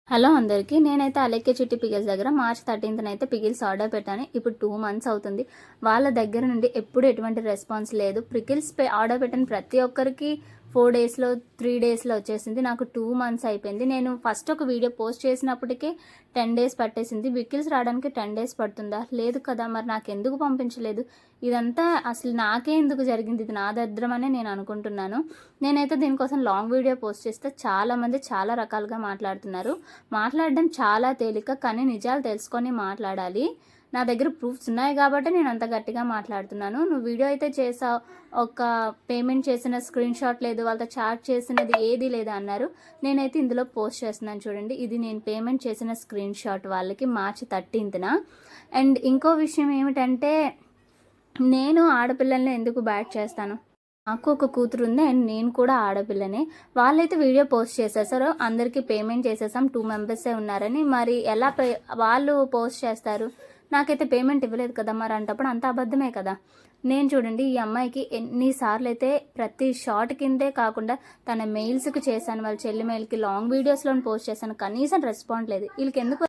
Hello అందరికీ. నేనైతే అలెక్కే చిట్టి పిగిల్స్ దగ్గర మార్చ్ 13th అయితే పిగిల్స్ ఆర్డర్ పెట్టాను. ఇప్పుడు 2 months అవుతుంది. వాళ్ళ దగ్గర నుండి ఎప్పుడు ఎటువంటి రెస్పాన్స్ లేదు. పికిల్స్ ఆర్డర్ పెట్టిన ప్రతి ఒక్కరికి 4 daysలో 3 daysలో వచ్చేసింది. నాకు 2 months అయిపోయింది. నేను ఫస్ట్ ఒక వీడియో పోస్ట్ చేసినప్పటికే 10 days పట్టేసింది. పికిల్స్ రావడానికి 10 days పడుతుందా? లేదు కదా. మరి నాకు ఎందుకు పంపించలేదు? ఇదంతా అసలు నాకే ఎందుకు జరిగింది? ఇది నా దరిద్రమనే నేను అనుకుంటున్నాను. నేనైతే దీనికోసం లాంగ్ వీడియో పోస్ట్ చేస్తే చాలామంది చాలా రకాలుగా మాట్లాడుతున్నారు. మాట్లాడడం చాలా తేలిక, కానీ నిజాలు తెలుసుకొని మాట్లాడాలి. నా దగ్గర ప్రూఫ్స్ ఉన్నాయి కాబట్టి నేను అంత గట్టిగా మాట్లాడుతున్నాను. నువ్వు వీడియో అయితే చేసావు, ఒక పేమెంట్ చేసిన స్క్రీన్ షాట్ లేదు, వాళ్ళతో చాట్ చేసినది ఏది లేదా అన్నారు. నేనైతే ఇందులో పోస్ట్ చేస్తున్నాను చూడండి. ఇది నేను పేమెంట్ చేసిన స్క్రీన్ షాట్ వాళ్ళకి మార్చ్ 13th. అండ్ ఇంకో విషయం ఏమిటంటే, నేను ఆడపిల్లల్ని ఎందుకు బ్యాట్ చేస్తాను? నాకు ఒక కూతురు ఉంది అండ్ నేను కూడా ఆడపిల్లనే. వాళ్ళైతే వీడియో పోస్ట్ చేసేసారు, అందరికీ పేమెంట్ చేసేసాం, 2 members ఉన్నారని. మరి ఎలా వాళ్ళు పోస్ట్ చేస్తారు? నాకైతే పేమెంట్ ఇవ్వలేదు కదా. మరి అంటప్పుడు అంత అబద్ధమే కదా. నేను చూడండి, ఈ అమ్మాయికి ఎన్నిసార్లు అయితే ప్రతి షార్ట్ కిందే కాకుండా తన మెయిల్స్కి చేశాను, వాళ్ళ చెల్లి మెయిల్కి లాంగ్ వీడియోస్లో పోస్ట్ చేశాను, కనీసం రెస్పాండ్ లేదు. వీళ్ళకి ఎందుకు